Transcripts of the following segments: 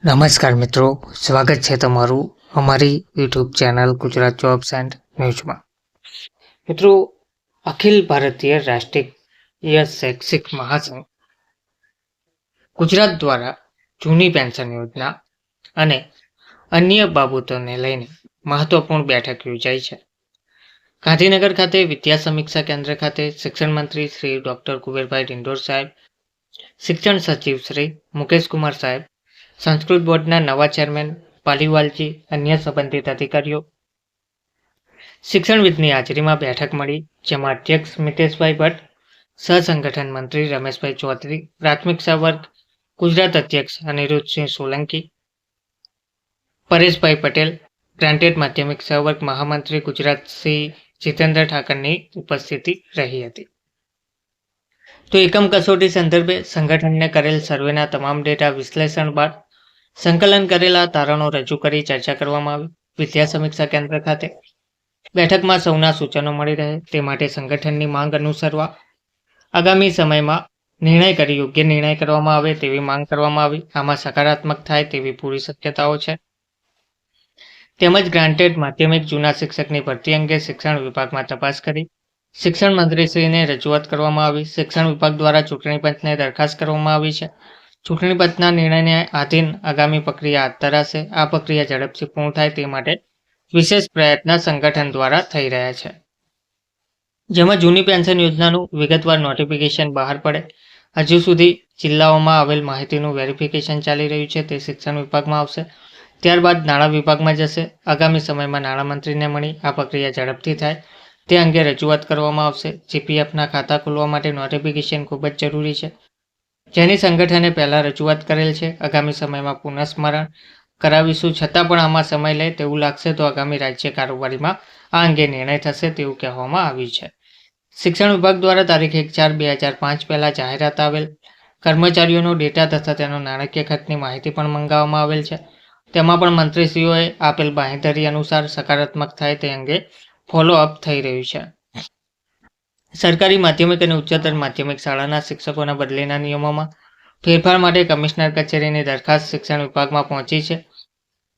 નમસ્કાર મિત્રો, સ્વાગત છે તમારું અમારી YouTube channel Gujarat jobs and ન્યૂઝમાં. મિત્રો, અખિલ ભારતીય રાષ્ટ્રીય શૈક્ષિક મહાસંઘ ગુજરાત દ્વારા જૂની પેન્શન યોજના અને અન્ય બાબતોને લઈને મહત્વપૂર્ણ બેઠક યોજાઈ છે. ગાંધીનગર ખાતે વિદ્યા સમીક્ષા કેન્દ્ર ખાતે શિક્ષણ મંત્રી શ્રી ડોક્ટર કુબેરભાઈ ડિંડોર સાહેબ, શિક્ષણ સચિવ શ્રી મુકેશ કુમાર સાહેબ, સંસ્કૃત બોર્ડના નવા ચેરમેન પાલીવાલજી, અન્ય સંબંધિત અધિકારીઓ, શિક્ષણવિદની હાજરીમાં બેઠક મળી, જેમાં અધ્યક્ષ મિતેશભાઈ ભટ્ટ, સહસંગઠન મંત્રી રમેશભાઈ ચૌધરી, પ્રાથમિક સંવર્ગ ગુજરાત અધ્યક્ષ અનિરુદ્ધસિંહ સોલંકી, પરેશભાઈ પટેલ, ગ્રાન્ટેડ માધ્યમિક સંવર્ગ મહામંત્રી ગુજરાત શ્રી જીતેન્દ્ર ઠાકરની ઉપસ્થિતિ રહી હતી. તો એકમ કસોટી સંદર્ભે સંગઠનને કરેલ સર્વેના તમામ ડેટા વિશ્લેષણ બાદ સંકલન કરેલા તારણો રજૂ કરી ચર્ચા કરવામાં આવી. વિદ્યા સમીક્ષા કેન્દ્ર ખાતે બેઠકમાં સૌના સૂચનો મળી રહે તે માટે સંગઠનની માંગ અનુસરવા આગામી સમયમાં નિર્ણય કરી યોગ્ય નિર્ણય કરવામાં આવે તેવી માંગ કરવામાં આવી. આમાં સકારાત્મક થાય તેવી પૂરી શક્યતાઓ છે. તેમજ ગ્રાન્ટેડ માધ્યમિક જૂના શિક્ષકની ભરતી અંગે શિક્ષણ વિભાગમાં તપાસ કરી શિક્ષણ મંત્રીશ્રીને રજૂઆત કરવામાં આવી. શિક્ષણ વિભાગ દ્વારા ચૂંટણી પંચને દરખાસ્ત કરવામાં આવી છે. ચૂંટણી પંચના નિર્ણયને આધીન આગામી પ્રક્રિયા હાથ ધરાશે. આ પ્રક્રિયા ઝડપથી પૂર્ણ થાય તે માટે વિશેષ પ્રયત્ન સંગઠન દ્વારા થઈ રહ્યા છે. જેમાં જૂની પેન્શન યોજનાનું વિગતવાર નોટિફિકેશન બહાર પડે. હજુ સુધી જિલ્લાઓમાં આવેલ માહિતીનું વેરિફિકેશન ચાલી રહ્યું છે, તે શિક્ષણ વિભાગમાં આવશે. ત્યારબાદ નાણાં વિભાગમાં જશે. આગામી સમયમાં નાણામંત્રીને મળી આ પ્રક્રિયા ઝડપથી થાય તે અંગે રજૂઆત કરવામાં આવશે. જીપીએફના ખાતા ખોલવા માટે નોટિફિકેશન ખૂબ જ જરૂરી છે, જેની સંગઠને પહેલાં રજૂઆત કરેલ છે. આગામી સમયમાં પુનઃસ્મરણ કરાવીશું. છતાં પણ આમાં સમય લે તેવું લાગશે તો આગામી રાજ્ય કારોબારીમાં આ અંગે નિર્ણય થશે તેવું કહેવામાં આવ્યું છે. શિક્ષણ વિભાગ દ્વારા તારીખ 1/4/2005 પહેલા જાહેરાત આવેલ કર્મચારીઓનો ડેટા તથા તેનો નાણાકીય ખર્ચની માહિતી પણ મંગાવવામાં આવેલ છે. તેમાં પણ મંત્રીશ્રીઓએ આપેલ બાંહેધરી અનુસાર સકારાત્મક થાય તે અંગે ફોલોઅપ થઈ રહ્યું છે. સરકારી માધ્યમિક અને ઉચ્ચતર માધ્યમિક શાળાના શિક્ષકોના બદલીના નિયમોમાં ફેરફાર માટે કમિશનર કચેરીની દરખાસ્ત શિક્ષણ વિભાગમાં પહોંચી છે.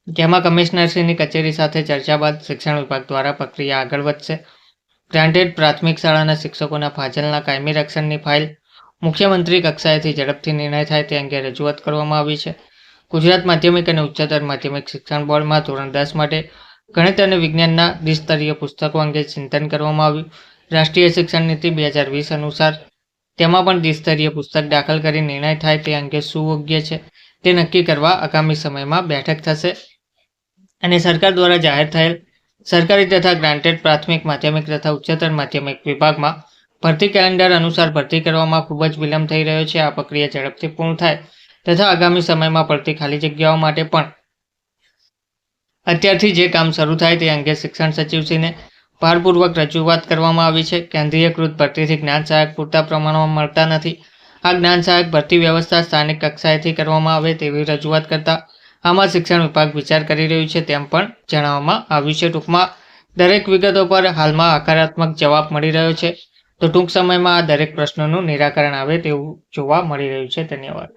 જેમાં કમિશનરશ્રીની કચેરી સાથે ચર્ચા બાદ શિક્ષણ વિભાગ દ્વારા પ્રક્રિયા આગળ વધશે. ગ્રાન્ટેડ પ્રાથમિક શાળાના શિક્ષકોના ફાજલના કાયમી રક્ષણની ફાઇલ મુખ્યમંત્રી કક્ષાએથી ઝડપથી નિર્ણય થાય તે અંગે રજૂઆત કરવામાં આવી છે. ગુજરાત માધ્યમિક અને ઉચ્ચતર માધ્યમિક શિક્ષણ બોર્ડમાં ધોરણ 10 માટે ગણિત અને વિજ્ઞાનના દ્વિસ્તરીય પુસ્તકો અંગે ચિંતન કરવામાં આવ્યું. રાષ્ટ્રીય શિક્ષણ નીતિ 2020 અનુસાર તેમાં પણ દ્વિસ્તરીય પુસ્તક દાખલ કરી નિર્ણય થાય તે અંગે શું યોગ્ય છે તે નક્કી કરવા આગામી સમયમાં બેઠક થશે. અને સરકાર દ્વારા જાહેર થયેલ સરકારી તથા ગ્રાન્ટેડ પ્રાથમિક માધ્યમિક તથા ઉચ્ચતર માધ્યમિક વિભાગમાં ભરતી કેલેન્ડર અનુસાર ભરતી કરવામાં ખૂબ જ વિલંબ થઈ રહ્યો છે. આ પ્રક્રિયા ઝડપથી પૂર્ણ થાય તથા આગામી સમયમાં પડતી ખાલી જગ્યાઓ માટે પણ અત્યારથી જે કામ શરૂ થાય તે અંગે શિક્ષણ સચિવશ્રીને ભારપૂર્વક રજૂઆત કરવામાં આવી છે. કેન્દ્રીયકૃત ભરતીથી જ્ઞાન સહાયક પૂરતા પ્રમાણમાં મળતા નથી. આ જ્ઞાન સહાયક ભરતી વ્યવસ્થા સ્થાનિક કક્ષાએથી કરવામાં આવે તેવી રજૂઆત કરતા આમાં શિક્ષણ વિભાગ વિચાર કરી રહ્યું છે તેમ પણ જણાવવામાં આવ્યું છે. ટૂંકમાં દરેક વિગતો પર હાલમાં હકારાત્મક જવાબ મળી રહ્યો છે, તો ટૂંક સમયમાં આ દરેક પ્રશ્નોનું નિરાકરણ આવે તેવું જોવા મળી રહ્યું છે. ધન્યવાદ.